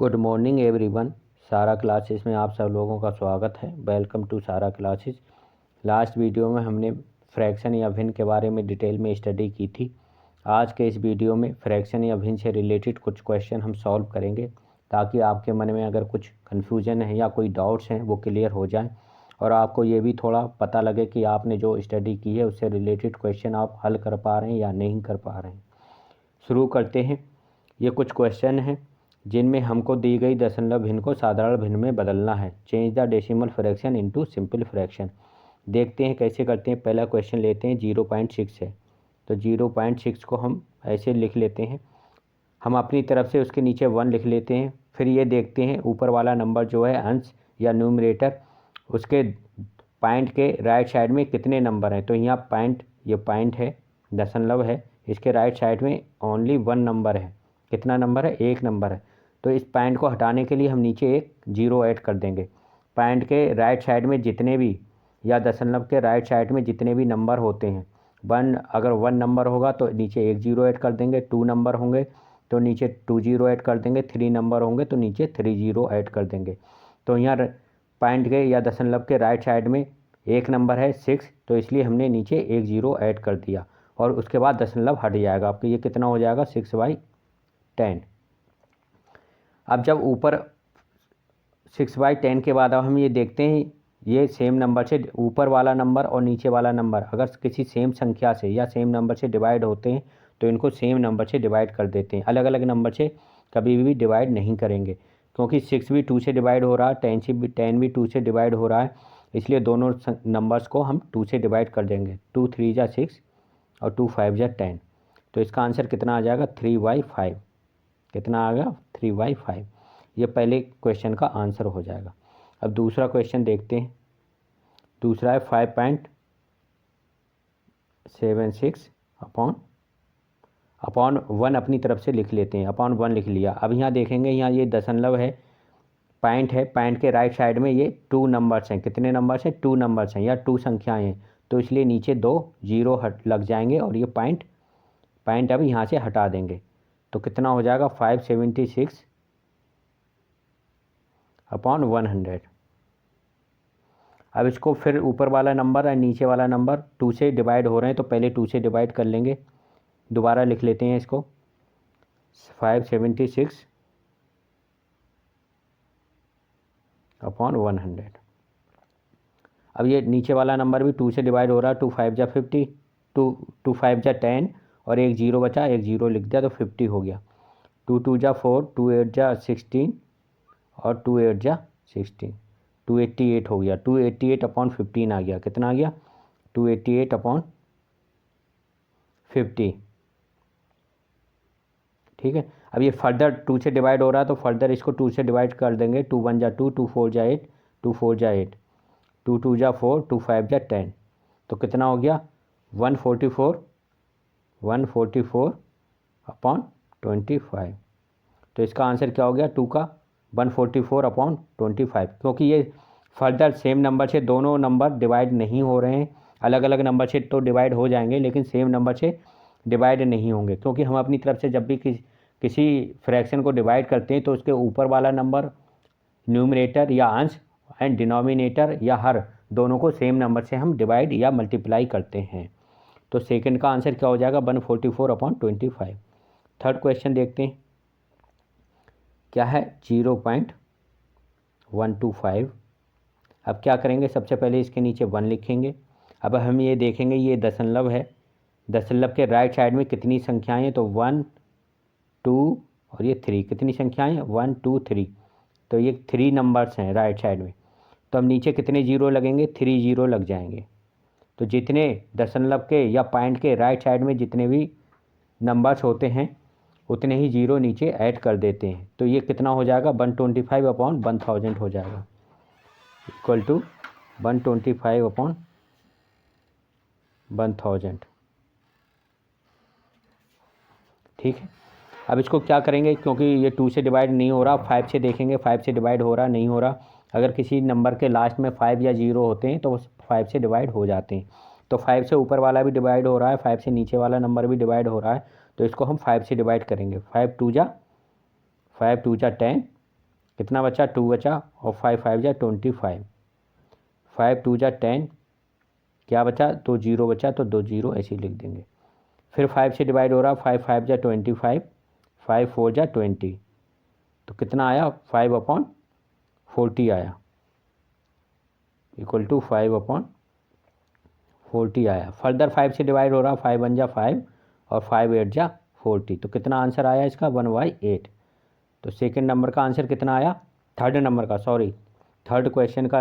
Good morning everyone. सारा classes में आप सब लोगों का स्वागत है। वेलकम टू सारा क्लासेस। लास्ट वीडियो में हमने फ्रैक्शन या भिन्न के बारे में डिटेल में स्टडी की थी। आज के इस वीडियो में फ्रैक्शन या भिन्न से रिलेटेड कुछ क्वेश्चन हम सॉल्व करेंगे, ताकि आपके मन में अगर कुछ कन्फ्यूजन है या कोई डाउट्स हैं वो क्लियर हो जाएं और आपको ये भी थोड़ा पता लगे कि आपने जो स्टडी की है उससे रिलेटेड क्वेश्चन आप हल कर पा रहे हैं या नहीं कर पा रहे हैं। शुरू करते हैं। ये कुछ क्वेश्चन हैं जिनमें हमको दी गई दशमलव भिन्न को साधारण भिन्न में बदलना है। Change the decimal fraction into simple fraction. देखते हैं कैसे करते हैं। पहला क्वेश्चन लेते हैं, 0.6 है तो 0.6 को हम ऐसे लिख लेते हैं। हम अपनी तरफ से उसके नीचे 1 लिख लेते हैं। फिर ये देखते हैं ऊपर वाला नंबर जो है अंश या न्यूमरेटर, उसके पॉइंट के राइट साइड में कितने नंबर हैं। तो यहाँ पॉइंट, ये पॉइंट है, दशमलव है, इसके राइट साइड में ओनली 1 नंबर है। कितना नंबर है? 1 नंबर है। तो इस पॉइंट को हटाने के लिए हम नीचे एक 0 ऐड कर देंगे। पॉइंट के राइट साइड में जितने भी, या दशमलव के राइट साइड में जितने भी नंबर होते हैं, 1 अगर 1 नंबर होगा तो नीचे एक 0 ऐड कर देंगे। 2 नंबर होंगे तो नीचे 2 0 ऐड कर देंगे। 3 नंबर होंगे तो नीचे 3 0 ऐड कर देंगे। तो यहाँ पॉइंट के या दशमलव के राइट साइड में एक नंबर है 6, तो इसलिए हमने नीचे एक 0 ऐड कर दिया और उसके बाद दशमलव हट जाएगा। आपके ये कितना हो जाएगा? 6/10। अब जब ऊपर 6/10 के बाद अब हम ये देखते हैं, ये सेम नंबर से ऊपर वाला नंबर और नीचे वाला नंबर अगर किसी सेम संख्या से या सेम नंबर से डिवाइड होते हैं तो इनको सेम नंबर से डिवाइड कर देते हैं। अलग अलग नंबर से कभी भी डिवाइड नहीं करेंगे, क्योंकि 6 भी 2 से डिवाइड हो रहा है, 10 भी 2 से डिवाइड हो रहा है, इसलिए दोनों नंबर्स को हम 2 से डिवाइड कर देंगे। 2 3 जा 6 और 2 5 जा 10। तो इसका आंसर कितना आ जाएगा? 3/5। कितना आ गया? 3/5। ये पहले क्वेश्चन का आंसर हो जाएगा। अब दूसरा क्वेश्चन देखते हैं। दूसरा है 5.76 अपॉन 1 अपनी तरफ से लिख लेते हैं। अपॉन 1 लिख लिया। अब यहाँ देखेंगे, यहाँ ये दशमलव है, पॉइंट है, पॉइंट के राइट साइड में ये 2 नंबर्स हैं। कितने नंबर्स हैं? 2 नंबर्स हैं या 2 संख्याएँ हैं, तो इसलिए नीचे 2 0 हट लग जाएंगे और ये पॉइंट अब यहाँ से हटा देंगे। तो कितना हो जाएगा? 576 अपॉन 100। अब इसको फिर ऊपर वाला नंबर और नीचे वाला नंबर 2 से डिवाइड हो रहे हैं तो पहले 2 से डिवाइड कर लेंगे। दोबारा लिख लेते हैं इसको, 576 अपॉन 100। अब ये नीचे वाला नंबर भी 2 से डिवाइड हो रहा है। 2 5 जा 50, 2 5 जा 10 और एक 0 बचा, एक 0 लिख दिया तो 50 हो गया। 2 2 जा 4, 2 8 जा 16 और 2 8 जा 16, 288 हो गया। 288 अपॉन 15 आ गया। कितना आ गया? 288 अपॉन 50। ठीक है। अब ये फर्दर 2 से डिवाइड हो रहा है तो फर्दर इसको 2 से डिवाइड कर देंगे। 2 1 जा 2, 2 4 जा 8, 2 4 जा 8, 2 2 जा 4, 2 5 जा 10। तो कितना हो गया? 144 अपॉन 25। तो इसका आंसर क्या हो गया? 2 का 144 अपॉन 25, क्योंकि ये फर्दर सेम नंबर से दोनों नंबर डिवाइड नहीं हो रहे हैं। अलग अलग नंबर से तो डिवाइड हो जाएंगे लेकिन सेम नंबर से डिवाइड नहीं होंगे, क्योंकि हम अपनी तरफ से जब भी किसी फ्रैक्शन को डिवाइड करते हैं तो उसके ऊपर वाला नंबर, न्यूमरेटर या अंश, एंड डिनोमिनेटर या हर, दोनों को सेम नंबर से हम डिवाइड या मल्टीप्लाई करते हैं। तो सेकंड का आंसर क्या हो जाएगा? 144 अपॉन 25। थर्ड क्वेश्चन देखते हैं, क्या है? 0.125। अब क्या करेंगे? सबसे पहले इसके नीचे 1 लिखेंगे। अब हम ये देखेंगे, ये दशमलव है, दशमलव के राइट साइड में कितनी संख्याएं हैं? तो 1 2 और ये 3। कितनी संख्याएं हैं? 1 2 3। तो ये 3 नंबर्स हैं राइट साइड में। तो अब नीचे कितने 0 लगेंगे? 3 0 लग जाएंगे। तो जितने दशमलव के या पॉइंट के राइट साइड में जितने भी नंबर्स होते हैं उतने ही 0 नीचे ऐड कर देते हैं। तो ये कितना हो जाएगा? 125 अपॉन 1000 हो जाएगा, इक्वल टू 125 अपॉन 1000। ठीक है। अब इसको क्या करेंगे, क्योंकि ये 2 से डिवाइड नहीं हो रहा, 5 से देखेंगे, 5 से डिवाइड हो रहा नहीं हो रहा। अगर किसी नंबर के लास्ट में 5 या 0 होते हैं तो 5 से डिवाइड हो जाते हैं। तो 5 से ऊपर वाला भी डिवाइड हो रहा है, 5 से नीचे वाला नंबर भी डिवाइड हो रहा है, तो इसको हम 5 से डिवाइड करेंगे। 5 2 जा 10, कितना बचा, 2 बचा, और 5 5 जा 25, 5 2 जा 10, क्या बचा, 2 0 बचा, तो 2 0 ऐसे ही लिख देंगे। फिर 5 से डिवाइड हो रहा, 5 5 जा 25, 5 4 जा 20, तो कितना आया, 5/40 आया, इक्वल टू 5/40 आया। फर्दर 5 से डिवाइड हो रहा, 5 1 जा 5 और 5 8 जा 40, तो कितना आंसर आया इसका, 1/8। तो सेकंड नंबर का आंसर कितना आया, थर्ड नंबर का, सॉरी थर्ड क्वेश्चन का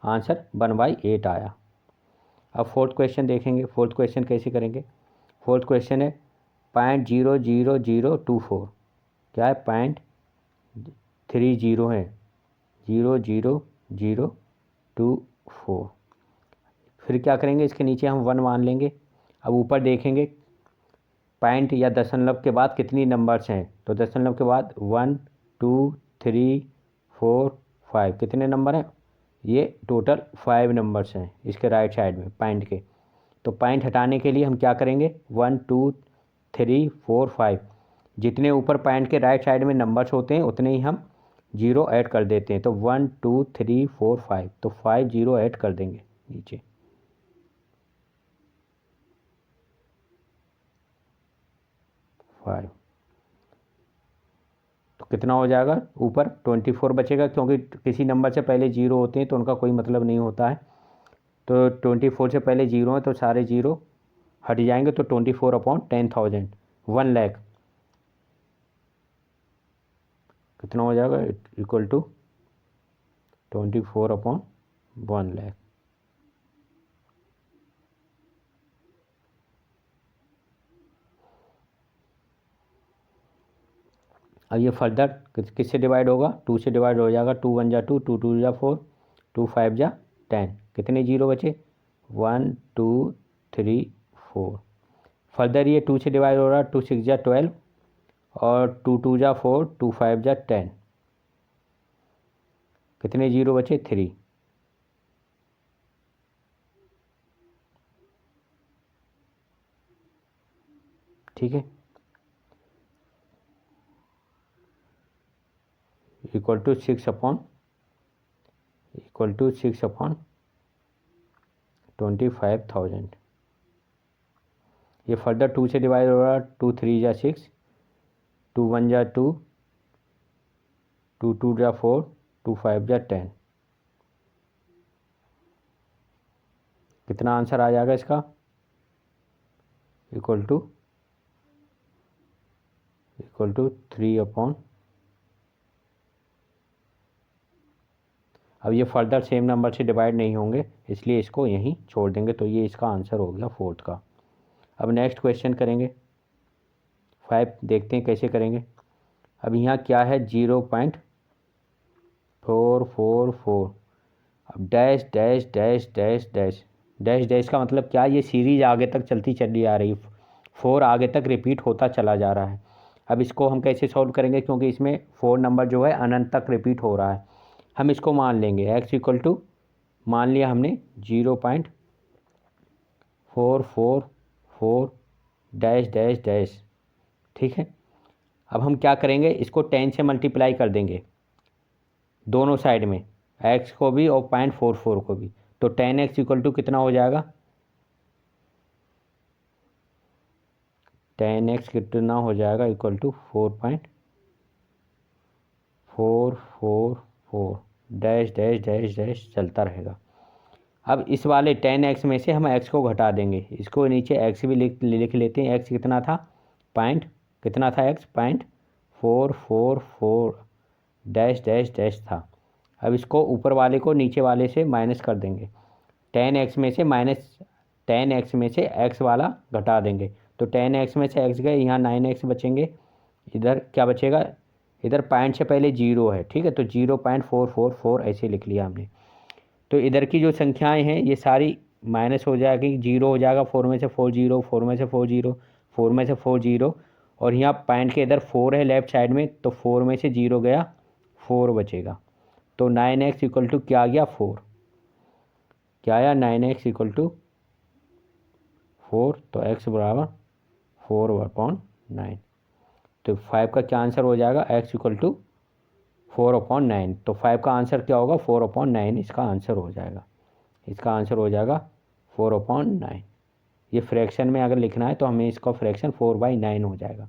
आंसर 1/8 आया। अब फोर्थ क्वेश्चन देखेंगे। फोर्थ क्वेश्चन कैसे करेंगे। फोर्थ क्वेश्चन है 0.00024, क्या है, 0.30 है, 00024। फिर क्या करेंगे, इसके नीचे हम 1 मान लेंगे। अब ऊपर देखेंगे पॉइंट या दशमलव के बाद कितनी नंबर्स हैं, तो दशमलव के बाद 1 2 3 4 5 कितने नंबर हैं, ये टोटल 5 नंबर्स हैं इसके राइट साइड में पॉइंट के। तो पॉइंट हटाने के लिए हम क्या करेंगे, 1 2 3 4 5 जितने ऊपर पॉइंट के राइट साइड में नंबर्स होते हैं उतने ही हम 0 ऐड कर देते हैं। तो 1 2 3 4 5, तो 5 0 ऐड कर देंगे नीचे। तो कितना हो जाएगा, ऊपर 24 बचेगा, क्योंकि किसी नंबर से पहले 0 होते हैं तो उनका कोई मतलब नहीं होता है। तो 24 से पहले 0 है तो सारे 0 हट जाएंगे, तो 24/10,000, 1 लाख कितना हो जाएगा, इक्वल टू 24/1 लाख। अब ये फर्दर किससे डिवाइड होगा, 2 से डिवाइड हो जाएगा, 2 1 जा 2, 2 2 जा 4, 2 5 जा 10, कितने 0 बचे, 1 2 3 4। फर्दर ये 2 से डिवाइड हो रहा, 2 6 जा 12 और 2 2 जा 4, 2 5 जा 10, कितने 0 बचे, 3। ठीक है, इक्वल टू 6/25,000। ये फर्दर 2 से डिवाइड हो रहा, 2 3 जा 6, 2 1 जा 2, 2 2 जा 4, 2 5 जा 10, कितना आंसर आ जाएगा इसका, इक्वल टू 3/। अब ये फर्दर सेम नंबर से डिवाइड नहीं होंगे, इसलिए इसको यहीं छोड़ देंगे। तो ये इसका आंसर हो गया फोर्थ का। अब नेक्स्ट क्वेश्चन करेंगे 5, देखते हैं कैसे करेंगे। अब यहाँ क्या है, 0.444, अब dash dash dash dash dash dash dash का मतलब क्या, ये सीरीज आगे तक चलती चली आ रही, 4 आगे तक रिपीट होता चला जा रहा है। अब इसको हम कैसे सॉल्व करेंगे, क्योंकि इसमें 4 नंबर जो है अनंत तक रिपीट हो रहा है। हम इसको मान लेंगे x इक्वल टू, मान लिया हमने 0.444 डैश डैश डैश, ठीक है। अब हम क्या करेंगे, इसको 10 से मल्टीप्लाई कर देंगे दोनों साइड में, x को भी और 0.44 को भी। तो 10x इक्वल टू कितना हो जाएगा, 10x कितना हो जाएगा, equal to 4.444 dash dash dash dash चलता रहेगा। अब इस वाले 10x में से हम x को घटा देंगे, इसको नीचे x भी लिख लेते हैं। x कितना था, कितना था x, 0.444 डैश डैश डैश था। अब इसको ऊपर वाले को नीचे वाले से माइनस कर देंगे, 10x में से x वाला घटा देंगे। तो 10x में से x गए, यहाँ 9x बचेंगे, इधर क्या बचेगा, इधर पॉइंट से पहले 0 है, ठीक है, तो 0.444 ऐसे लिख लिया हमने। तो इधर की जो संख्याएं हैं ये सारी माइनस हो जाएगी, 0 हो जाएगा, 4 में से 4 0, 4 में से 4 0, 4 में से 4 0, और यहाँ पॉइंट के इधर 4 है लेफ्ट साइड में, तो 4 में से 0 गया, 4 बचेगा। तो 9x इक्वल टू क्या आ गया, 4, क्या आया, 9x इक्वल टू 4, तो x बराबर 4/9। तो 5 का क्या आंसर हो जाएगा, x इक्वल टू 4/9। तो 5 का आंसर क्या होगा? 4/9 इसका आंसर हो जाएगा। इसका आंसर हो जाएगा 4/9। ये फ्रैक्शन में अगर लिखना है तो हमें इसका फ्रैक्शन 4/9 हो जाएगा।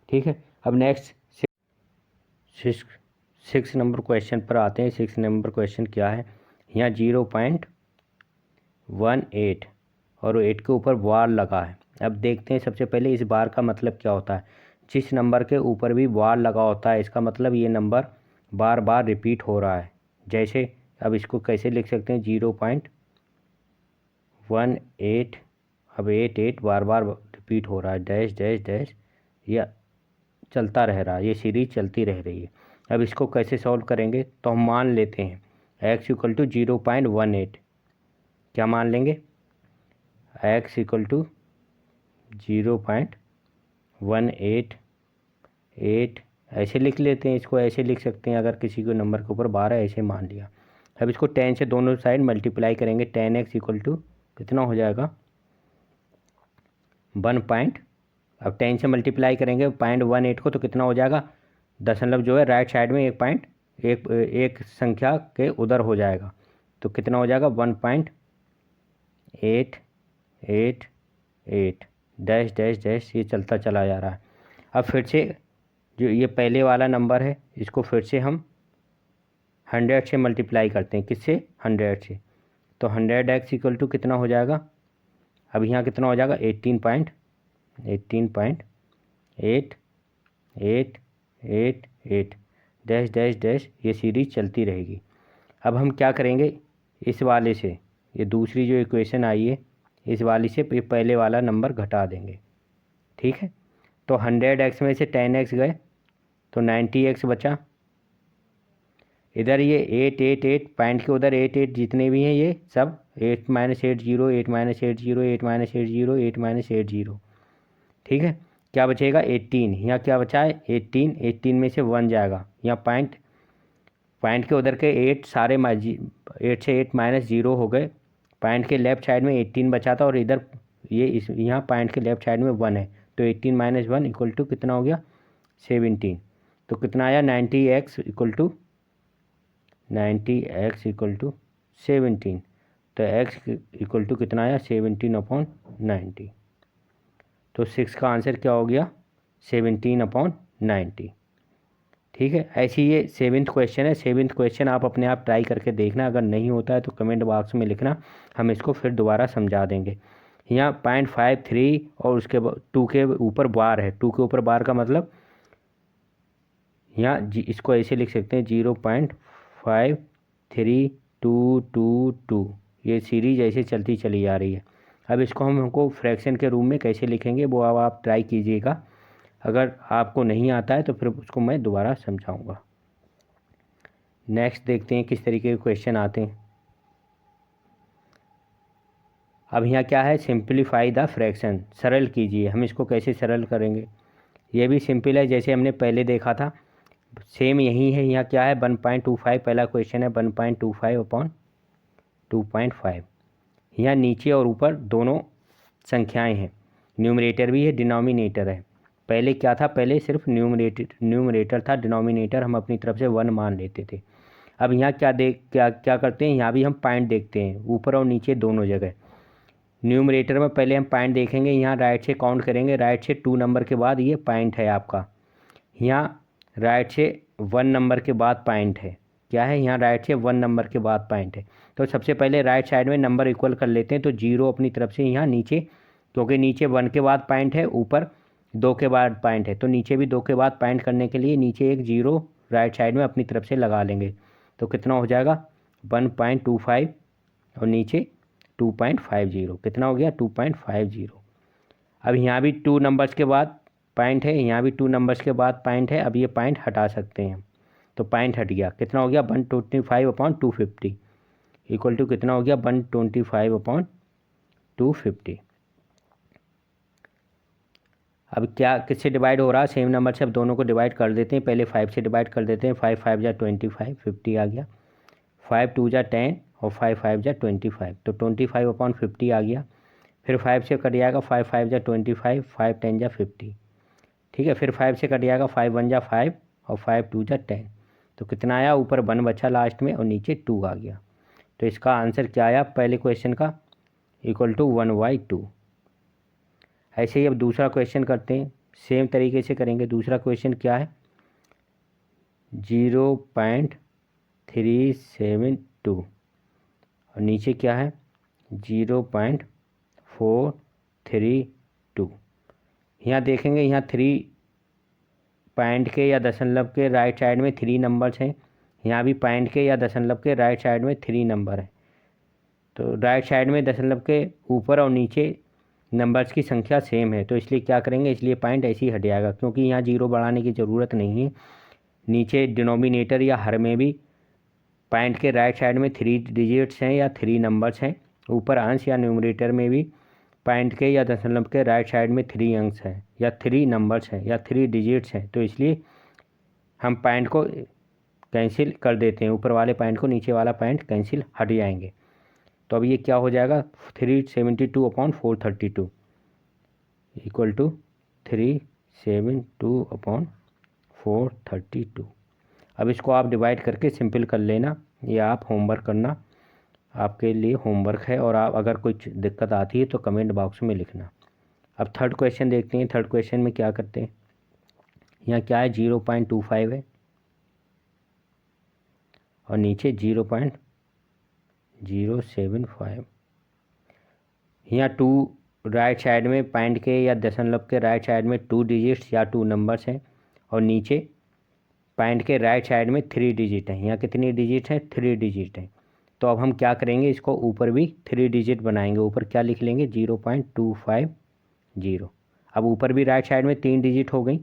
ठीक है, अब नेक्स्ट 6 नंबर क्वेश्चन पर आते हैं। 6 नंबर क्वेश्चन क्या है? यहाँ 0.18 और 8 के ऊपर बार लगा है। अब देखते हैं सबसे पहले इस बार का मतलब क्या होता है। जिस नंबर के ऊपर भी बार लगा होता है इसका मतलब ये नंबर बार बार रिपीट हो रहा है। जैसे अब इसको कैसे लिख सकते हैं? 0.18, अब 8 बार बार रिपीट हो रहा है, डैश डैश डैश, या चलता रह रहा है, ये सीरीज चलती रह रही है। अब इसको कैसे सॉल्व करेंगे? तो हम मान लेते हैं x इक्वल टू 0.18। क्या मान लेंगे? x इक्वल टू 0.188, ऐसे लिख लेते हैं। इसको ऐसे लिख सकते हैं, अगर किसी को नंबर के ऊपर 12 ऐसे मान लिया। अब इसको 10 से दोनों साइड मल्टीप्लाई करेंगे। 10x इक्वल टू कितना हो जाएगा? 1. अब 10 से मल्टीप्लाई करेंगे 0.18 को तो कितना हो जाएगा? दशमलव जो है राइट साइड में एक संख्या के उधर हो जाएगा, तो कितना हो जाएगा? 1.888 डैश डैश डैश, ये चलता चला जा रहा है। अब फिर से जो ये पहले वाला नंबर है इसको फिर से हम 100 से मल्टीप्लाई करते हैं। किससे? 100 से। तो 100x इक्वल टू कितना हो जाएगा? अब यहाँ कितना हो जाएगा? 18.888 डैश डैश डैश, ये सीरीज चलती रहेगी। अब हम क्या करेंगे? इस वाले से ये दूसरी जो इक्वेशन आई है इस वाली से ये पहले वाला नंबर घटा देंगे। ठीक है, तो 100x में से 10x गए तो 90x बचा। इधर ये 888 पॉइंट के उधर 88 जितने भी हैं ये सब 8 - 80 8 - 80 8 - 80 8 - 80। ठीक है, क्या बचेगा? 18। यहाँ क्या बचा है? 18 में से 1 जाएगा। यहाँ पॉइंट के उधर के 8 सारे 8 से 8 - 0 हो गए। पॉइंट के लेफ्ट साइड में 18 बचा था और इधर ये यहाँ पॉइंट के लेफ्ट साइड में 1 है, तो 18 - 1 इक्वल टू कितना हो गया? 17। तो कितना आया? 90x equal to 17। तो x इक्वल टू कितना आया? 17/90। तो 6 का आंसर क्या हो गया? 17/90। ठीक है, ऐसी ये 7th क्वेश्चन है। 7th क्वेश्चन आप अपने आप ट्राई करके देखना, अगर नहीं होता है तो कमेंट बॉक्स में लिखना, हम इसको फिर दोबारा समझा देंगे। यहाँ 0.53 और उसके 2 के ऊपर बार है। 2 के ऊपर बार का मतलब यहाँ इसको ऐसे लिख सकते हैं 0.53222, ये सीरीज ऐसे चलती चली जा रही है। अब इसको हमको फ्रैक्शन के रूप में कैसे लिखेंगे वो अब आप ट्राई कीजिएगा। अगर आपको नहीं आता है तो फिर उसको मैं दोबारा समझाऊंगा। नेक्स्ट देखते हैं किस तरीके के क्वेश्चन आते हैं। अब यहाँ क्या है? सिंप्लीफाई द फ्रैक्शन, सरल कीजिए। हम इसको कैसे सरल करेंगे? ये भी सिंपल है जैसे हमने पहले देखा था, सेम यही है। यहाँ क्या है? 1.25, पहला क्वेश्चन है 1.25/2.5। यहाँ नीचे और ऊपर दोनों संख्याएं हैं, न्यूमरेटर भी है डिनोमिनेटर है। पहले क्या था? पहले सिर्फ न्यूमरेटर था, डिनोमिनेटर हम अपनी तरफ से 1 मान लेते थे। अब यहाँ क्या करते हैं? यहाँ भी हम पॉइंट देखते हैं, ऊपर और नीचे दोनों जगह। न्यूमरेटर में पहले हम पॉइंट देखेंगे, यहाँ राइट से काउंट करेंगे, राइट से 2 नंबर के बाद ये पॉइंट है आपका। यहाँ राइट से 1 नंबर के बाद पॉइंट है। क्या है? यहाँ राइट से 1 नंबर के बाद पॉइंट है। तो सबसे पहले राइट साइड में नंबर इक्वल कर लेते हैं, तो 0 अपनी तरफ से यहाँ नीचे, क्योंकि नीचे 1 के बाद पॉइंट है, ऊपर 2 के बाद पॉइंट है, तो नीचे भी 2 के बाद पॉइंट करने के लिए नीचे एक 0 राइट साइड में अपनी तरफ से लगा लेंगे। तो कितना हो जाएगा? 1.25 और नीचे 2.50, कितना हो गया? 2.50। अब यहाँ भी 2 नंबर्स के बाद पॉइंट है, यहाँ भी 2 नंबर्स के बाद पॉइंट है। अब ये पॉइंट हटा सकते हैं, तो पॉइंट हट गया। कितना हो गया? 125/250 इक्वल टू कितना हो गया? 125/250। अब क्या किससे डिवाइड हो रहा है? सेम नंबर से अब दोनों को डिवाइड कर देते हैं। पहले 5 से डिवाइड कर देते हैं। 5 × 5 = 25, 50 आ गया। 5 × 2 = 10 और 5 × 5 = 25, तो 25/50 आ गया। फिर 5 से कट जाएगा, 5 × 5 = 25, 5 × 10 = 50। ठीक है, फिर 5 से कट जाएगा, 5 × 1 = 5 और 5 × 2 = 10, तो कितना आया, ऊपर 1 बचा लास्ट में और नीचे 2 आ गया। तो इसका आंसर क्या आया पहले क्वेश्चन का, इक्वल टू 1/2। ऐसे ही अब दूसरा क्वेश्चन करते हैं, सेम तरीके से करेंगे। दूसरा क्वेश्चन क्या है, 0.372 और नीचे क्या है 0.432। यहाँ देखेंगे, यहाँ 3 पॉइंट के या दशमलव के राइट साइड में 3 नंबर्स हैं, यहाँ भी पॉइंट के या दशमलव के राइट साइड में 3 नंबर है। तो राइट साइड में दशमलव के ऊपर और नीचे नंबर्स की संख्या सेम है, तो इसलिए क्या करेंगे, इसलिए पॉइंट ऐसे ही हट जाएगा, क्योंकि यहाँ 0 बढ़ाने की ज़रूरत नहीं है। नीचे डिनोमिनेटर या हर में भी पॉइंट के राइट साइड में 3 डिजिट्स हैं या 3 नंबर्स हैं, ऊपर अंश या न्यूमरेटर में भी पॉइंट के या दशमलव के राइट साइड में 3 अंश हैं या 3 नंबर्स हैं या 3 डिजिट्स हैं। तो इसलिए हम पॉइंट को कैंसिल कर देते हैं, ऊपर वाले पॉइंट को नीचे वाला पॉइंट कैंसिल हट जाएंगे। तो अब ये क्या हो जाएगा, 372/432 इक्वल टू 372/432। अब इसको आप डिवाइड करके सिंपल कर लेना, ये आप होमवर्क करना, आपके लिए होमवर्क है। और आप अगर कुछ दिक्कत आती है तो कमेंट बॉक्स में लिखना। अब थर्ड क्वेश्चन देखते हैं। थर्ड क्वेश्चन में क्या करते हैं, यहाँ क्या है 0.25 है और नीचे 0.075। यहाँ 2 राइट साइड में पॉइंट के या दशमलव के राइट साइड में 2 डिजिट्स या 2 नंबर्स हैं और नीचे पॉइंट के राइट साइड में 3 डिजिट हैं। यहाँ कितनी डिजिट हैं, 3 डिजिट हैं। तो अब हम क्या करेंगे, इसको ऊपर भी 3 डिजिट बनाएंगे। ऊपर क्या लिख लेंगे 0.250। अब ऊपर भी राइट साइड में 3 डिजिट हो गई।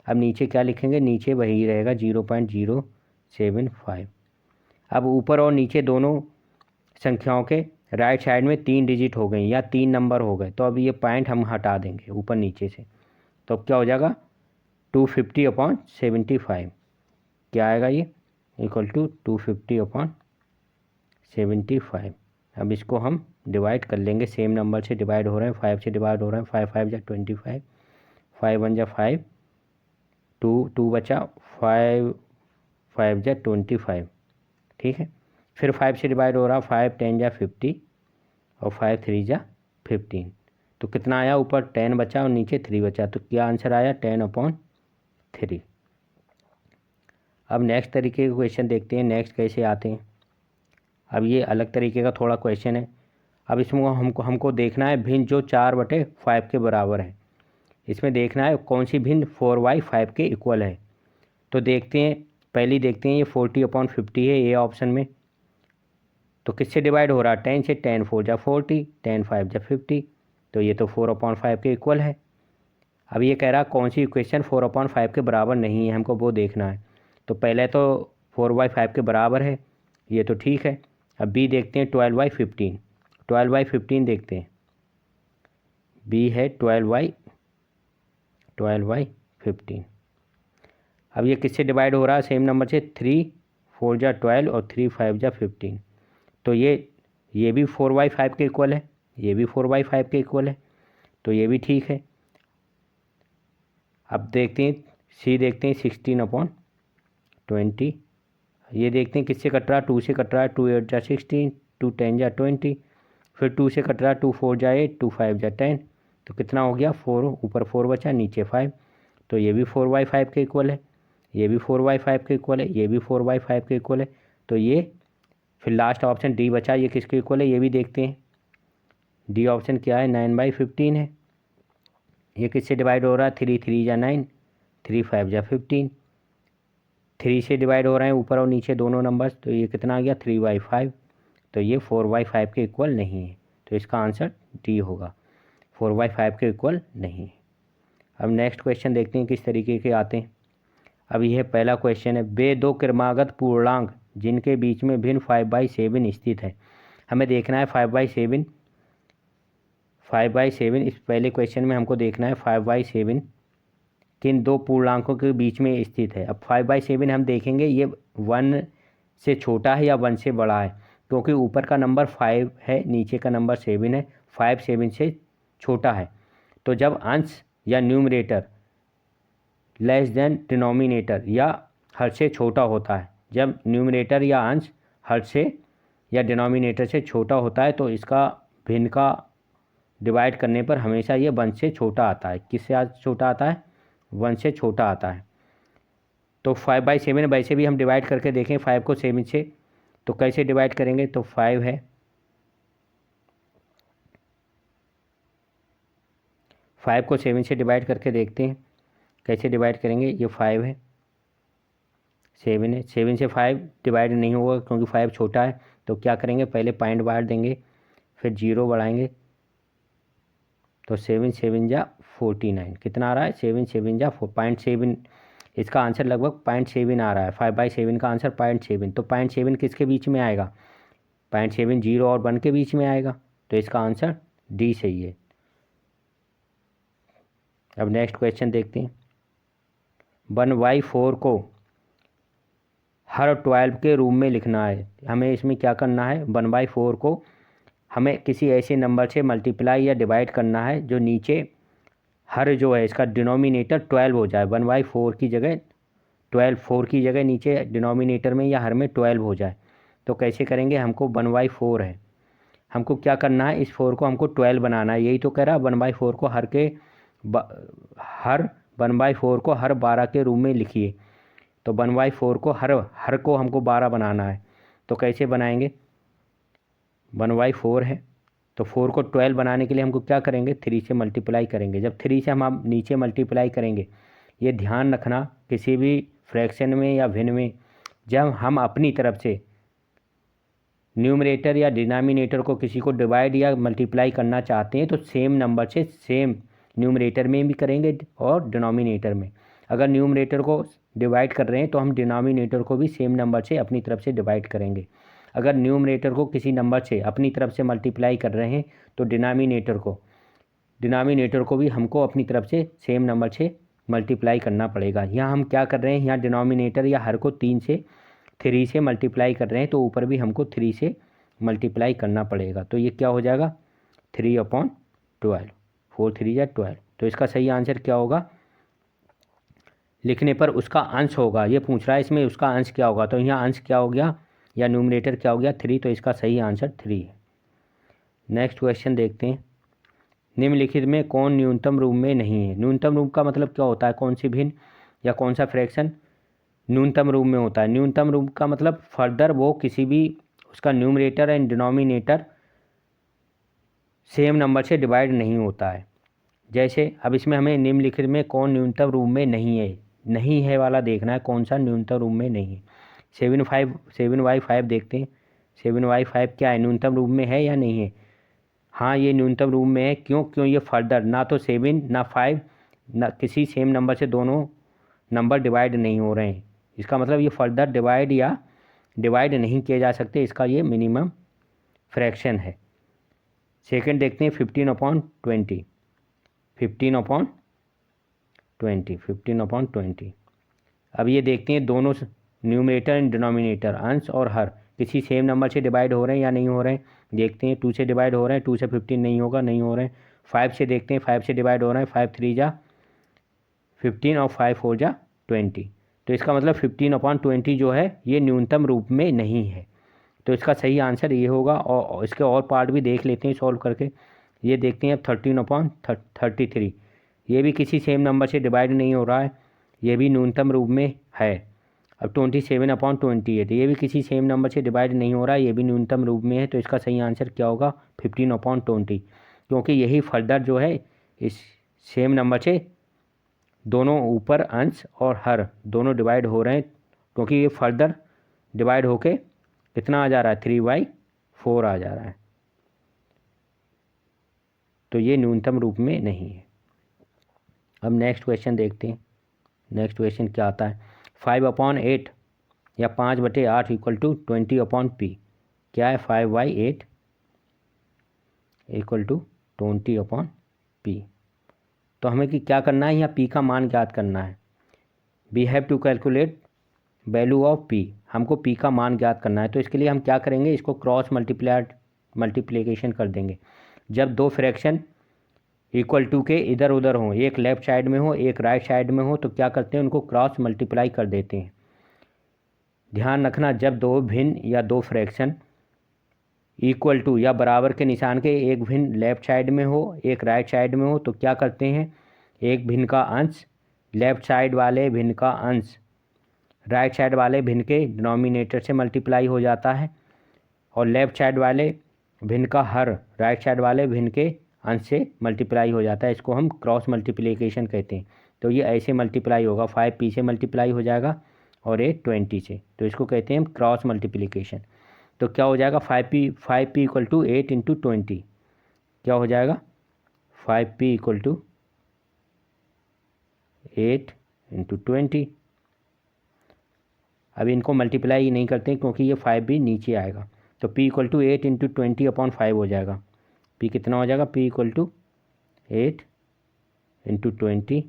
अब नीचे क्या लिखेंगे, नीचे वही रहेगा 0.075। अब ऊपर और नीचे दोनों संख्याओं के राइट साइड में 3 डिजिट हो गई या 3 नंबर हो गए। तो अब ये पॉइंट हम हटा देंगे ऊपर नीचे से। तो अब क्या हो जाएगा 250/75। क्या आएगा ये, इक्वल टू 250/75। अब इसको हम डिवाइड कर लेंगे, सेम नंबर से डिवाइड हो रहे हैं, 5 से डिवाइड हो रहे हैं। 5 5 जा 25, 5 1 जा 5, 2 बचा, 5 5 जा 25। ठीक है, फिर 5 से डिवाइड हो रहा, 5 10 जा 50 और 5 3 जा 15। तो कितना आया, ऊपर 10 बचा और नीचे 3 बचा। तो क्या आंसर आया 10/3। अब नेक्स्ट तरीके के क्वेश्चन देखते हैं, नेक्स्ट कैसे आते हैं। अब ये अलग तरीके का थोड़ा क्वेश्चन है। अब इसमें हमको देखना है भिन्न जो 4/5 के बराबर है। इसमें देखना है कौन सी भिन्न 4/5 के इक्वल है। तो देखते हैं, पहले देखते हैं ये 40/50 है ए ऑप्शन में। तो किससे डिवाइड हो रहा है, 10 से। 10 4 जा 40, 10 5 जा 50। तो ये तो 4/5 के इक्वल है। अब ये कह रहा कौन सी इक्वेशन 4/5 के बराबर नहीं है, हमको वो देखना है। तो पहले तो 4/5 के बराबर है, ये तो ठीक है। अब बी देखते हैं 12/15। 12/15 देखते हैं, बी है 12/15। अब ये किससे डिवाइड हो रहा है, सेम नंबर से। 3 4 जा 12 और 3 5 जा 15। तो ये भी 4/5 के इक्वल है, ये भी 4/5 के इक्वल है, तो ये भी ठीक है। अब देखते हैं सी देखते हैं 16/20। ये देखते हैं किससे कट रहा है, 2 से कट रहा है। 2 8 जा 16, 2 10 जा 20, फिर 2 से कट रहा है। 2 4 जा 8, 2 5 जा 10। तो कितना हो गया 4, ऊपर 4 बचा नीचे 5। तो ये भी 4/5 के इक्वल है, ये भी 4/5 के इक्वल है, ये भी 4/5 के इक्वल है। तो ये फिर लास्ट ऑप्शन डी बचा, ये किसके इक्वल है, ये भी देखते हैं। डी ऑप्शन क्या है, 9/15 है। ये किससे डिवाइड हो रहा है, 3 3 जा 9, 3 5 जा 15। 3 से डिवाइड हो रहे हैं ऊपर और नीचे दोनों नंबर्स। तो ये कितना आ गया 3/5। तो ये 4/5 के इक्वल नहीं है, तो इसका आंसर डी होगा, 4/5 के इक्वल नहीं है। अब नेक्स्ट क्वेश्चन देखते हैं किस तरीके के आते हैं। अब यह पहला क्वेश्चन है, वे दो क्रमागत पूर्णांक जिनके बीच में भिन्न 5/7 स्थित है। हमें देखना है 5/7। इस पहले क्वेश्चन में हमको देखना है 5/7 किन दो पूर्णांकों के बीच में स्थित है। अब 5/7 हम देखेंगे ये 1 से छोटा है या 1 से बड़ा है, क्योंकि ऊपर का नंबर 5 है, नीचे का नंबर 7 है। 5 7 से छोटा है। तो जब अंश या न्यूमरेटर लेस देन डिनोमिनेटर या हर से छोटा होता है, जब न्यूमरेटर या अंश हर से या डिनोमिनेटर से छोटा होता है तो इसका भिन्न का डिवाइड करने पर हमेशा ये 1 से छोटा आता है। किससे छोटा आता है? 1 से छोटा आता है। तो 5/7 वैसे भी हम डिवाइड करके देखें 5 को 7 से, तो कैसे डिवाइड करेंगे? तो 5 है, 5 को 7 से डिवाइड करके देखते हैं कैसे डिवाइड करेंगे। ये 5 है, 7 है, 7 से 5 डिवाइड नहीं होगा क्योंकि 5 छोटा है। तो क्या करेंगे? पहले पॉइंट बाहर देंगे, फिर 0 बढ़ाएंगे, तो 7 7 जा 49। कितना आ रहा है? 7 7 जा 0.7। इसका आंसर लगभग 0.7 आ रहा है। 5/7 का आंसर 0.7। तो 0.7 किसके बीच में आएगा? 0.7 0 और 1 के बीच में आएगा। तो इसका आंसर डी सही है। अब नेक्स्ट क्वेश्चन देखते हैं। 1/4 को हर 12 के रूम में लिखना है। हमें इसमें क्या करना है? 1/4 को हमें किसी ऐसे नंबर से मल्टीप्लाई या डिवाइड करना है जो नीचे हर जो है इसका डिनोमिनेटर 12 हो जाए। 1/4 की जगह 12, 4 की जगह नीचे डिनोमिनेटर में या हर में 12 हो जाए। तो कैसे करेंगे? हमको 1/4 है, हमको क्या करना है? इस 4 को हमको 12 बनाना है। यही तो कह रहा है 1/4 को हर 1/4 को हर 12 के रूम में लिखिए। तो 1/4 को हर को हमको 12 बनाना है। तो कैसे बनाएंगे? 1/4 है तो 4 को 12 बनाने के लिए हमको क्या करेंगे? 3 से मल्टीप्लाई करेंगे। जब 3 से हम नीचे मल्टीप्लाई करेंगे, ये ध्यान रखना किसी भी फ्रैक्शन में या भिन्न में जब हम अपनी तरफ से न्यूमरेटर या डिनोमिनेटर को किसी को डिवाइड या मल्टीप्लाई करना चाहते हैं तो सेम नंबर से सेम न्यूमरेटर में भी करेंगे और डिनोमिनेटर में। अगर न्यूमरेटर को डिवाइड कर रहे हैं तो हम डिनोमिनेटर को भी सेम नंबर से अपनी तरफ से डिवाइड करेंगे। अगर न्यूमरेटर को किसी नंबर से अपनी तरफ से मल्टीप्लाई कर रहे हैं तो डिनोमिनेटर को भी हमको अपनी तरफ से सेम नंबर से मल्टीप्लाई करना पड़ेगा। यहाँ हम क्या कर रहे हैं? यहाँ डिनोमिनेटर या हर को 3 से मल्टीप्लाई कर रहे हैं तो ऊपर भी हमको 3 से मल्टीप्लाई करना पड़ेगा। तो ये क्या हो जाएगा? 3/12, 4 3 या 12। तो इसका सही आंसर क्या होगा? लिखने पर उसका अंश होगा। ये पूछ रहा है इसमें उसका अंश क्या होगा, तो यहाँ अंश क्या हो गया या न्यूमरेटर क्या हो गया? 3। तो इसका सही आंसर 3 है। नेक्स्ट क्वेश्चन देखते हैं। निम्नलिखित में कौन न्यूनतम रूप में नहीं है? न्यूनतम रूप का मतलब क्या होता है? कौन सी भिन्न या कौन सा फ्रैक्शन न्यूनतम रूप में होता है? न्यूनतम रूप का मतलब फर्दर वो किसी भी उसका numerator and denominator same number से डिवाइड नहीं होता है। जैसे अब इसमें हमें निम्नलिखित में कौन न्यूनतम रूप में नहीं है वाला देखना है, कौन सा न्यूनतम रूप में नहीं है। 7/5 देखते हैं। 7/5 क्या है? न्यूनतम रूप में है या नहीं है? हाँ, ये न्यूनतम रूप में है। क्यों? ये फर्दर ना तो 7 ना 5 ना किसी सेम नंबर से दोनों नंबर डिवाइड नहीं हो रहे हैं। इसका मतलब ये फर्दर डिवाइड नहीं किए जा सकते। इसका ये मिनिमम फ्रैक्शन है। सेकंड देखते हैं 15/20। 15/20। अब ये देखते हैं दोनों न्यूमरेटर एंड डिनोमिनेटर अंश और हर किसी सेम नंबर से डिवाइड हो रहे हैं या नहीं हो रहे हैं। देखते हैं 2 से डिवाइड हो रहे हैं, 2 से 15 नहीं होगा, नहीं हो रहे हैं। 5 से देखते हैं, 5 से डिवाइड हो रहे हैं, 5 3 जा 15 और 5 4 जा 20। तो इसका मतलब 15/20 जो है ये न्यूनतम रूप में नहीं है। तो इसका सही आंसर ये होगा। और इसके और पार्ट भी देख लेते हैं सॉल्व करके। ये देखते हैं अब 13/33। ये भी किसी सेम नंबर से डिवाइड नहीं हो रहा है, ये भी न्यूनतम रूप में है। अब 27/28 ये भी किसी सेम नंबर से डिवाइड नहीं हो रहा है, ये भी न्यूनतम रूप में है। तो इसका सही आंसर क्या होगा? 15/20, क्योंकि यही फर्दर जो है इस सेम नंबर से दोनों ऊपर अंश और हर दोनों डिवाइड हो रहे हैं, क्योंकि ये फर्दर डिवाइड होके कितना आ जा रहा है? 3/4 आ जा रहा है। तो ये न्यूनतम रूप में नहीं है। अब नेक्स्ट क्वेश्चन देखते हैं। नेक्स्ट क्वेश्चन क्या आता है? 5/8 या 5/8 = 20/p। क्या है? 5/8 = 20/p। तो हमें कि क्या करना है? यहाँ p का मान ज्ञात करना है। We have to calculate value of p। हमको p का मान ज्ञात करना है। तो इसके लिए हम क्या करेंगे? इसको क्रॉस मल्टीप्लिकेशन कर देंगे। जब दो फ्रैक्शन इक्वल टू के इधर उधर हों, एक लेफ्ट साइड में हो एक राइट साइड में हो, तो क्या करते हैं? उनको क्रॉस मल्टीप्लाई कर देते हैं। ध्यान रखना, जब दो भिन्न या दो फ्रैक्शन इक्वल टू या बराबर के निशान के, एक भिन्न लेफ्ट साइड में हो एक राइट साइड में हो, तो क्या करते हैं, एक भिन्न का अंश लेफ्ट साइड वाले भिन्न का अंश राइट साइड वाले भिन्न के डिनोमिनेटर से मल्टीप्लाई हो जाता है, और लेफ्ट साइड वाले भिन्न का हर राइट साइड वाले भिन्न के अंश से मल्टीप्लाई हो जाता है। इसको हम क्रॉस मल्टीप्लिकेशन कहते हैं। तो ये ऐसे मल्टीप्लाई होगा, 5p से मल्टीप्लाई हो जाएगा और 20 से, तो इसको कहते हैं हम क्रॉस मल्टीप्लिकेशन। तो क्या हो जाएगा, 5p इक्वल टू 8 इंटू 20, क्या हो जाएगा 5p इक्वल टू 8 इंटू 20। अभी इनको मल्टीप्लाई नहीं करते हैं क्योंकि ये 5 भी नीचे आएगा, तो p equal to 8 into 20 upon 5 हो जाएगा। p कितना हो जाएगा, p equal to 8 into 20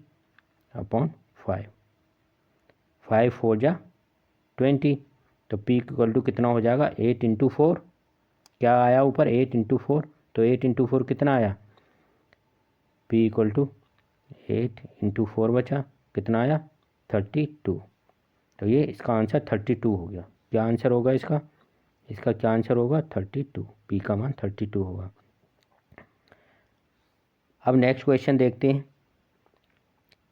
upon 5, 5 4 जा 20, तो p इक्वल टू कितना हो जाएगा 8 इंटू 4, क्या आया ऊपर 8 इंटू 4, तो 8 इंटू 4 कितना आया, p इक्वल टू 8 इंटू 4 बचा, कितना आया 32। तो ये इसका आंसर 32 हो गया। क्या आंसर होगा इसका, इसका क्या आंसर होगा 32, p का मान 32 होगा। अब नेक्स्ट क्वेश्चन देखते हैं।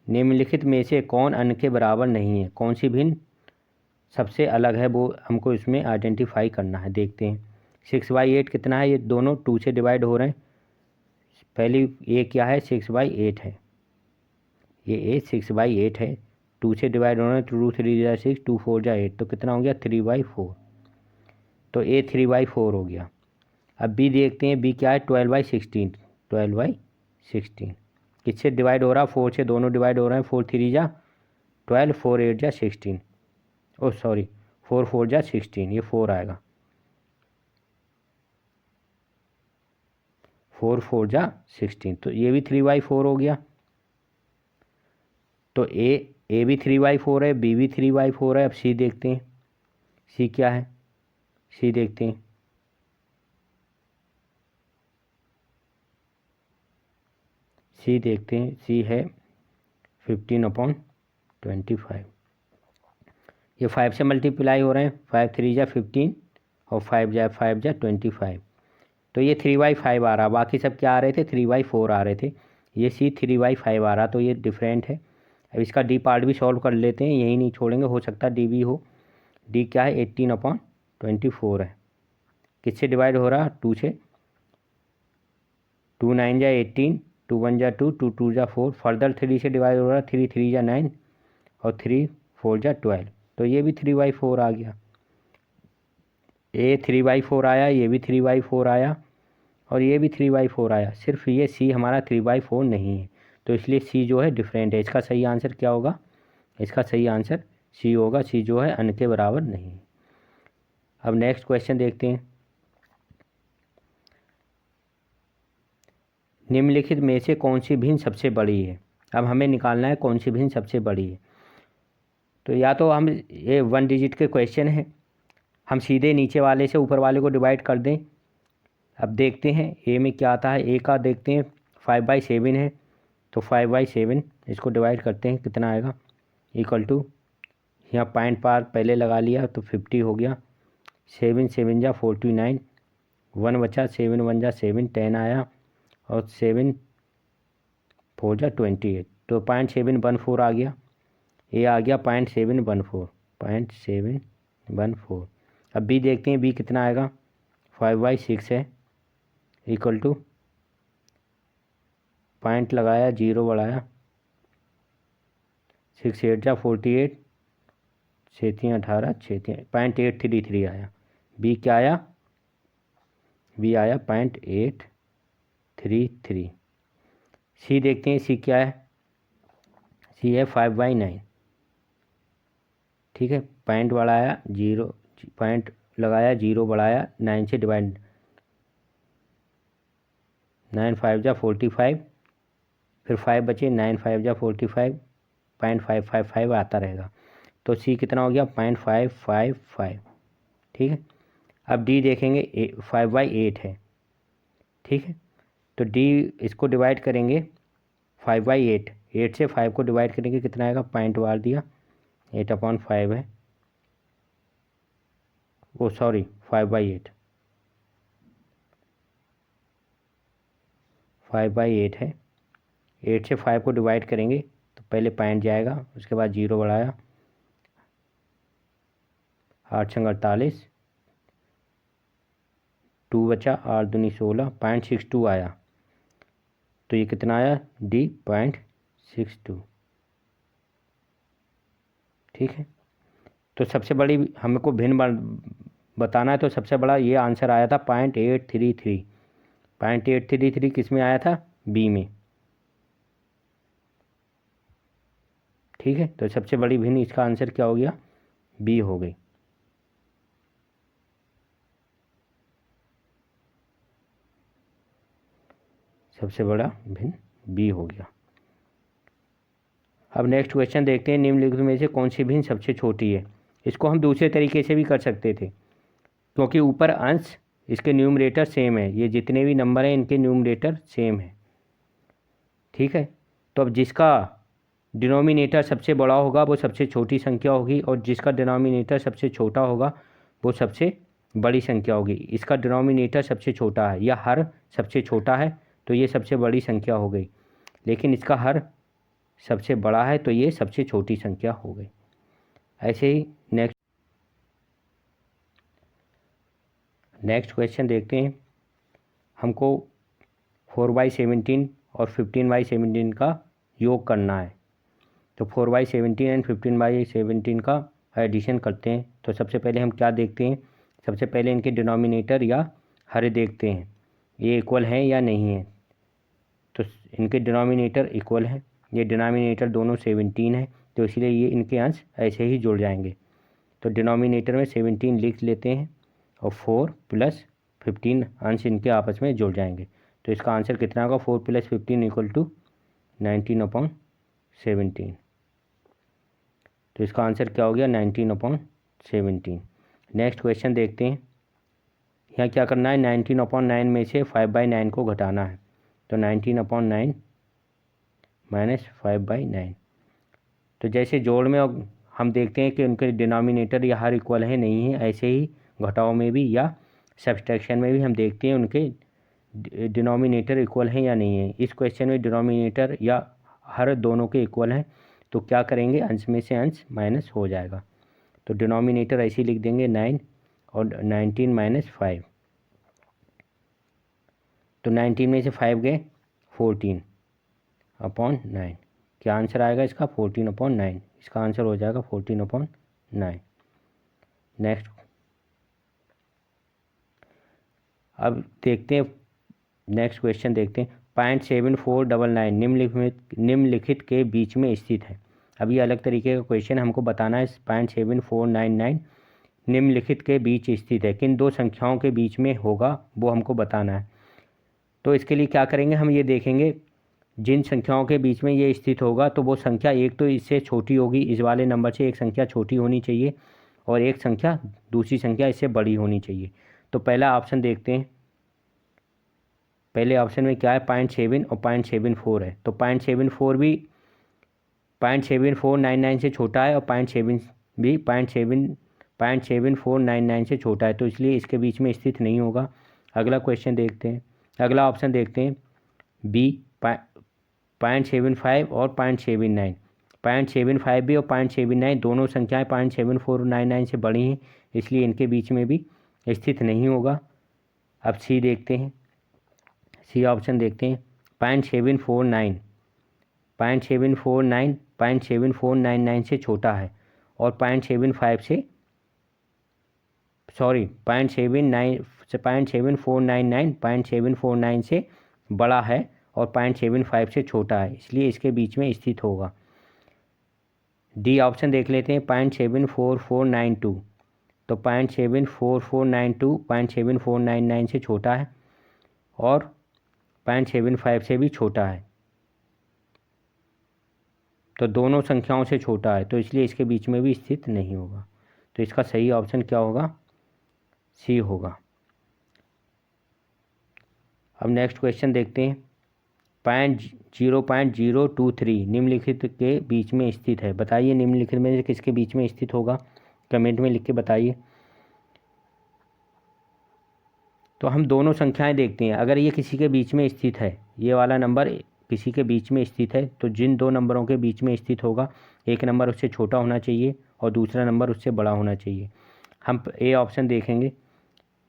निम्नलिखित में से कौन अन्य के बराबर नहीं है, कौन सी भिन्न सबसे अलग है, वो हमको इसमें आइडेंटिफाई करना है। देखते हैं 6/8 कितना है, ये दोनों 2 से डिवाइड हो रहे हैं। पहली ये क्या है 6/8 है, ये 6/8 है, 2 से डिवाइड हो रहे हैं, 2 3 जा 6, 2 4 जा 8, तो कितना हो गया 3/4, तो a 3/4 हो गया। अब b देखते हैं, b क्या है 12/16, 12/16 किससे डिवाइड हो रहा, 4 से दोनों डिवाइड हो रहे हैं, 4 3 जा 12, 4 8 जा 16, ओ सॉरी 4 4 जा 16, ये 4 आएगा, 4 4 जा 16, तो ये भी 3/4 हो गया। तो a भी 3/4 है, b भी 3/4 है। अब c देखते हैं, c क्या है, c देखते हैं, c देखते हैं, c है 15/25, ये 5 से मल्टीप्लाई हो रहे हैं, 5 3 जा 15 और 5 जा 25, तो ये 3/5 आ रहा, बाकी सब क्या आ रहे थे 3/4 आ रहे थे, ये c 3/5 आ रहा, तो ये डिफरेंट है। अब इसका डी पार्ट भी सॉल्व कर लेते हैं, यही नहीं छोड़ेंगे, हो सकता है डी भी हो। डी क्या है 18/24 है, किससे डिवाइड हो रहा 2 से, 2 9 जा 18, 2 1 जा 2, 2 2 जा 4, फर्दर 3 से डिवाइड हो रहा 3 3 जा 9 और 3 4 जा 12, तो ये भी 3/4 आ गया। ए 3/4 आया, ये भी 3/4 आया और ये भी 3/4 आया, सिर्फ ये सी हमारा 3/4 नहीं है, तो इसलिए सी जो है डिफरेंट है। इसका सही आंसर क्या होगा, इसका सही आंसर सी होगा, सी जो है अन्य के बराबर नहीं है। अब नेक्स्ट क्वेश्चन देखते हैं। निम्नलिखित में से कौन सी भिन्न सबसे बड़ी है, अब हमें निकालना है कौन सी भिन्न सबसे बड़ी है। तो या तो हम, ये 1 डिजिट के क्वेश्चन है, हम सीधे नीचे वाले से ऊपर वाले को डिवाइड कर दें। अब देखते हैं ए में क्या आता है, ए का देखते हैं 5/7 है, तो 5/7 इसको डिवाइड करते हैं, कितना आएगा, इक्वल टू, यहाँ पॉइंट पार पहले लगा लिया तो 50 हो गया, 7 7 जा 49, 1 बचा, 7 1 जा 7, 10 आया और 7 4 जा 28, तो 0.714 आ गया, ये आ गया 0.714। अब बी देखते हैं, बी कितना आएगा 5/6 है, इक्वल टू पॉइंट लगाया, 0 बढ़ाया, 6 8 जा 48, 6 18, 6 0.833 आया। बी क्या आया, बी आया 0.833। सी देखते हैं, सी क्या है, सी है 5/9, ठीक है, पॉइंट बढ़ाया 0, पॉइंट लगाया 0 बढ़ाया, 9 से डिवाइड, 9 5 जा 45, फिर 5 बचे, 9 5 जा 45, 0.555 आता रहेगा, तो सी कितना हो गया 0.555, ठीक है। अब डी देखेंगे, 5/8 है, ठीक है, तो डी इसको डिवाइड करेंगे 5/8, 8 से 5 को डिवाइड करेंगे, कितना आएगा, पॉइंट मार दिया, 8/5 है, सॉरी 5/8, 5/8 है। 8 से 5 को डिवाइड करेंगे तो पहले पॉइंट जाएगा, उसके बाद 0 बढ़ाया, 8 संग 48, 2 बचा, 8 दूनी 16, 0.62 आया। तो ये कितना आया, D 0.62। ठीक है, तो सबसे बड़ी हमको भिन्न बताना है, तो सबसे बड़ा ये आंसर आया था 0.833। 0.833 किस में आया था, बी में। ठीक है, तो सबसे बड़ी भिन्न इसका आंसर क्या हो गया, बी हो गई। सबसे बड़ा भिन्न बी हो गया। अब नेक्स्ट क्वेश्चन देखते हैं, निम्नलिखित में से कौन सी भिन्न सबसे छोटी है। इसको हम दूसरे तरीके से भी कर सकते थे, क्योंकि ऊपर अंश इसके न्यूमरेटर सेम है, ये जितने भी नंबर हैं इनके न्यूमरेटर सेम है। ठीक है, तो अब जिसका डिनोमिनेटर सबसे बड़ा होगा वो सबसे छोटी संख्या होगी, और जिसका डिनोमिनेटर सबसे छोटा होगा वो सबसे बड़ी संख्या होगी। इसका डिनोमिनेटर सबसे छोटा है, या हर सबसे छोटा है, तो ये सबसे बड़ी संख्या हो गई, लेकिन इसका हर सबसे बड़ा है तो ये सबसे छोटी संख्या हो गई। ऐसे ही नेक्स्ट क्वेश्चन देखते हैं। हमको 4/17 और 15/17 का योग करना है, तो 4/17 एंड 15/17 का एडिशन करते हैं। तो सबसे पहले हम क्या देखते हैं, सबसे पहले इनके डिनोमिनेटर या हर देखते हैं, ये इक्वल हैं या नहीं है। तो इनके डिनोमिनेटर इक्वल है, ये डिनोमिनेटर दोनों 17 है, तो इसलिए ये इनके अंश ऐसे ही जुड़ जाएंगे। तो डिनोमिनेटर में 17 लिख लेते हैं और 4 + 15 अंश इनके आपस में जुड़ जाएंगे। तो इसका आंसर कितना होगा, 4 + 15 = 19/17। तो इसका आंसर क्या हो गया, 19/17। नेक्स्ट क्वेश्चन देखते हैं। यहाँ क्या करना है, 19/9 में से 5/9 को घटाना है। तो 19/9 - 5/9। तो जैसे जोड़ में हम देखते हैं कि उनके डिनोमिनेटर या हर इक्वल है नहीं है, ऐसे ही घटाव में भी या सब्सट्रैक्शन में भी हम देखते हैं उनके डिनोमिनेटर इक्वल हैं या नहीं है। इस क्वेश्चन में डिनोमिनेटर या हर दोनों के इक्वल हैं, तो क्या करेंगे, अंश में से अंश माइनस हो जाएगा। तो डिनोमिनेटर ऐसे ही लिख देंगे 9 और 19 - 5। तो 19 में से 5 गए, 14/9। क्या आंसर आएगा इसका, 14/9। इसका आंसर हो जाएगा 14/9। नेक्स्ट, अब देखते हैं नेक्स्ट क्वेश्चन देखते हैं। 0.7499 निम्नलिखित के बीच में स्थित है। अब ये अलग तरीके का क्वेश्चन हमको बताना है। 0.7499 निम्नलिखित के बीच स्थित है, किन दो संख्याओं के बीच में होगा वो हमको बताना है। तो इसके लिए क्या करेंगे, हम ये देखेंगे जिन संख्याओं के बीच में ये स्थित होगा तो वो संख्या एक तो इससे छोटी होगी, इस वाले नंबर से एक संख्या छोटी होनी चाहिए, और एक संख्या दूसरी संख्या इससे बड़ी होनी चाहिए। तो पहला ऑप्शन देखते हैं। पहले ऑप्शन में क्या है, 0.7 और 0.74 है। तो 0.74 भी 0.7499 से छोटा है, और 0.7 भी 0.7499 से छोटा है, तो इसलिए इसके बीच में स्थित नहीं होगा। अगला क्वेश्चन देखते हैं, अगला ऑप्शन देखते हैं, बी 0.75 और 0.79। 0.75 भी और 0.79 दोनों संख्याएं 0.7499 से बड़ी हैं, इसलिए इनके बीच में भी स्थित नहीं होगा। अब सी देखते हैं, सी ऑप्शन देखते हैं। 0.749 0.749 से छोटा है, और 0.75 से 0.7499 से बड़ा है, और 0.75 से छोटा है, इसलिए इसके बीच में स्थित होगा। डी ऑप्शन देख लेते हैं, 0.74492। तो 0.74492 0.7499 से छोटा है, और 0.75 से भी छोटा है, तो दोनों संख्याओं से छोटा है, तो इसलिए इसके बीच में भी स्थित नहीं होगा। तो इसका सही ऑप्शन क्या होगा, सी होगा। अब नेक्स्ट क्वेश्चन देखते हैं। 0.023 निम्नलिखित के बीच में स्थित है। बताइए निम्नलिखित में से किसके बीच में स्थित होगा, कमेंट में लिख के बताइए। तो हम दोनों संख्याएं देखते हैं। अगर ये किसी के बीच में स्थित है, ये वाला नंबर किसी के बीच में स्थित है, तो जिन दो नंबरों के बीच में स्थित होगा, एक नंबर उससे छोटा होना चाहिए और दूसरा नंबर उससे बड़ा होना चाहिए। हम ए ऑप्शन देखेंगे।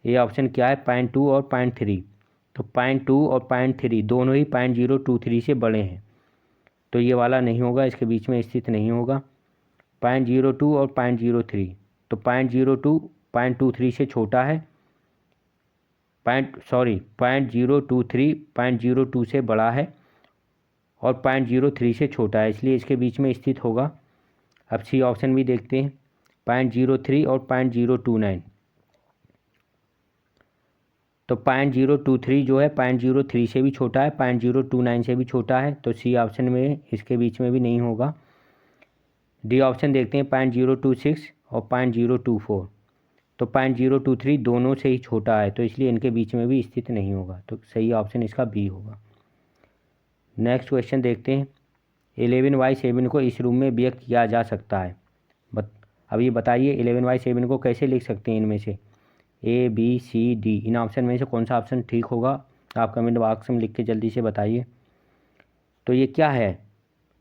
ए ऑप्शन क्या है? 0.2 और 0.3। तो 0.2 और 0.3 दोनों ही 0.023 से बड़े हैं, तो ये वाला नहीं होगा, इसके बीच में स्थित नहीं होगा। 0.02 और 0.03, तो 0.02 0.23 से छोटा है, 0.023 0.02 से बड़ा है और 0.03 से छोटा है, इसलिए इसके बीच में स्थित होगा। अब सी ऑप्शन भी देखते हैं। 0.03 और 0.029, तो 0.023 जो है 0.03 से भी छोटा है, 0.029 से भी छोटा है, तो सी ऑप्शन में इसके बीच में भी नहीं होगा। डी ऑप्शन देखते हैं। 0.026 और 0.024, तो 0.023 दोनों से ही छोटा है, तो इसलिए इनके बीच में भी स्थित नहीं होगा, तो सही ऑप्शन इसका बी होगा। नेक्स्ट क्वेश्चन देखते हैं। 11/7 को इस रूप में व्यक्त किया जा सकता है। अब ये बताइए 11/7 को कैसे लिख सकते हैं? इनमें से ए बी सी डी, इन ऑप्शन में से कौन सा ऑप्शन ठीक होगा? आप कमेंट बॉक्स में लिख के जल्दी से बताइए। तो ये क्या है?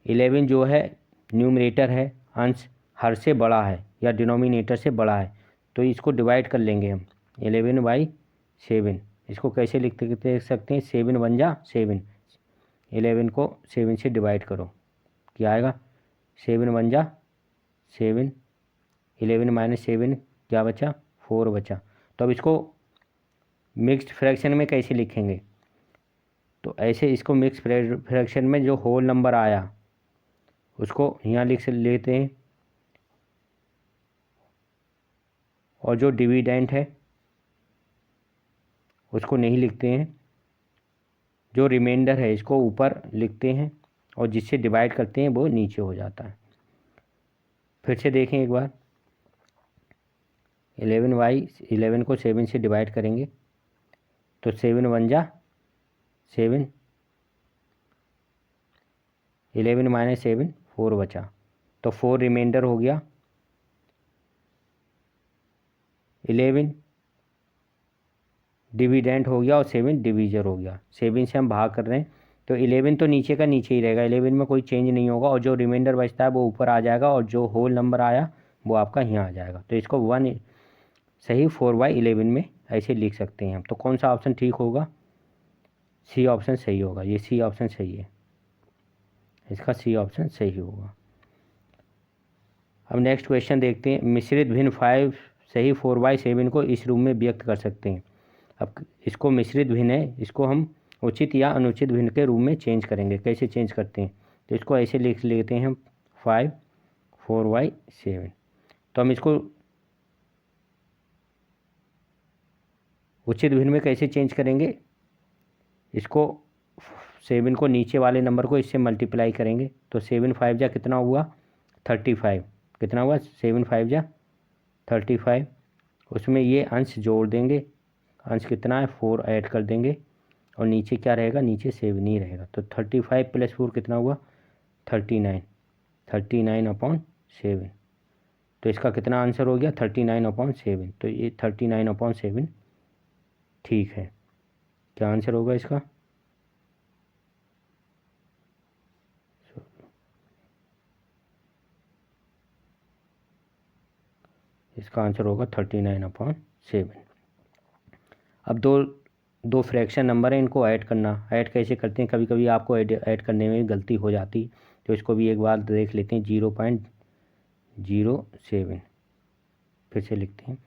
11 जो है न्यूमरेटर है, अंश हर से बड़ा है या डिनोमिनेटर से बड़ा है, तो इसको डिवाइड कर लेंगे हम 11/7। इसको कैसे लिख सकते हैं? 7 1 जा 7, 11 को 7 से डिवाइड करो, क्या आएगा? 7 1 जा 7, 11 - 7 क्या बचा? 4 बचा। तो अब इसको मिक्स्ड फ्रैक्शन में कैसे लिखेंगे? तो ऐसे इसको मिक्स फ्रैक्शन में जो होल नंबर आया उसको यहाँ लिख लेते हैं, और जो डिविडेंट है उसको नहीं लिखते हैं, जो रिमाइंडर है इसको ऊपर लिखते हैं, और जिससे डिवाइड करते हैं वो नीचे हो जाता है। फिर से देखें एक बार। 11/11 को 7 से डिवाइड करेंगे, तो 7 1 जा 7, 11 - 7 4 बचा, तो 4 रिमाइंडर हो गया। 11 डिविडेंट हो गया और 7 डिवीजर हो गया। 7 से हम भाग कर रहे हैं, तो 11 तो नीचे का नीचे ही रहेगा, 11 में कोई चेंज नहीं होगा, और जो रिमाइंडर बचता है वो ऊपर आ जाएगा, और जो होल नंबर आया वो आपका यहाँ आ जाएगा। तो इसको 1 सही 4/11 में ऐसे लिख सकते हैं हम। तो कौन सा ऑप्शन ठीक होगा? सी ऑप्शन सही होगा। ये सी ऑप्शन सही है, इसका सी ऑप्शन सही होगा। अब नेक्स्ट क्वेश्चन देखते हैं। मिश्रित भिन्न 5 सही 4/7 को इस रूप में व्यक्त कर सकते हैं। अब इसको मिश्रित भिन्न है, इसको हम उचित या अनुचित भिन्न के रूप में चेंज करेंगे। कैसे चेंज करते हैं? तो इसको ऐसे लिख लेते हैं हम 5 4/7। तो हम इसको उचित भिन्न में कैसे चेंज करेंगे? इसको 7 को नीचे वाले नंबर को इससे मल्टीप्लाई करेंगे, तो 7 5 जा कितना हुआ? 35। कितना हुआ? 7 5 जा 35। उसमें ये अंश जोड़ देंगे, अंश कितना है? 4 ऐड कर देंगे, और नीचे क्या रहेगा? नीचे 7 ही रहेगा। तो 35 + 4 कितना हुआ? 39, 39/7। तो इसका कितना आंसर हो गया? 39/7। तो ये 39/7 ठीक है। क्या आंसर होगा इसका? इसका आंसर होगा 39/7। अब दो फ्रैक्शन नंबर है, इनको ऐड करना। ऐड कैसे करते हैं? कभी कभी आपको ऐड करने में गलती हो जाती, तो इसको भी एक बार देख लेते हैं। 0.07 फिर से लिखते हैं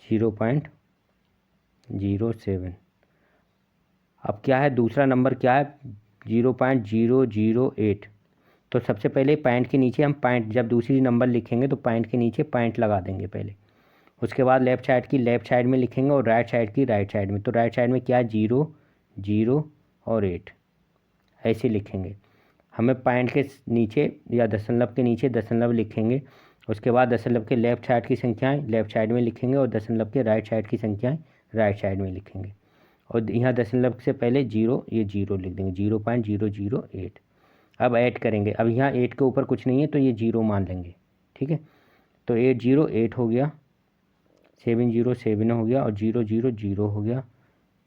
0.07। अब क्या है? दूसरा नंबर क्या है? 0.008। तो सबसे पहले पॉइंट के नीचे हम पॉइंट, जब दूसरी नंबर लिखेंगे तो पॉइंट के नीचे पॉइंट लगा देंगे पहले। उसके बाद लेफ़्ट साइड की लेफ़्ट साइड में लिखेंगे, और राइट साइड की राइट साइड में। तो राइट साइड में क्या है? 0 0 और 8 ऐसे लिखेंगे। हमें पॉइंट के नीचे या दशमलव के नीचे दशमलव लिखेंगे। उसके बाद दशमलव के लेफ़्ट साइड की संख्याएं लेफ़्ट साइड में लिखेंगे, और दशमलव के राइट साइड की संख्याएं राइट साइड में लिखेंगे। और यहाँ दशमलव से पहले 0, ये 0 लिख देंगे, 0.008। अब ऐड करेंगे। अब यहाँ 8 के ऊपर कुछ नहीं है, तो ये 0 मान लेंगे, ठीक है। तो 8 0 8 हो गया। 707 हो गया और 000 हो गया,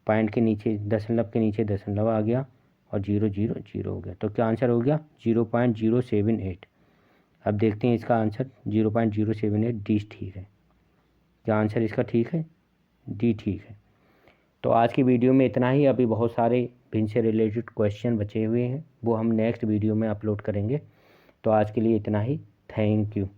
पॉइंट के नीचे दशमलव के नीचे दशमलव आ गया और 000 हो गया। तो क्या आंसर हो गया 0.078। अब देखते हैं इसका आंसर 0.078। डी ठीक है। क्या आंसर इसका ठीक है? डी ठीक है। तो आज की वीडियो में इतना ही। अभी बहुत सारे भिन्न से रिलेटेड क्वेश्चन बचे हुए हैं, वो हम नेक्स्ट वीडियो में अपलोड करेंगे। तो आज के लिए इतना ही। Thank you.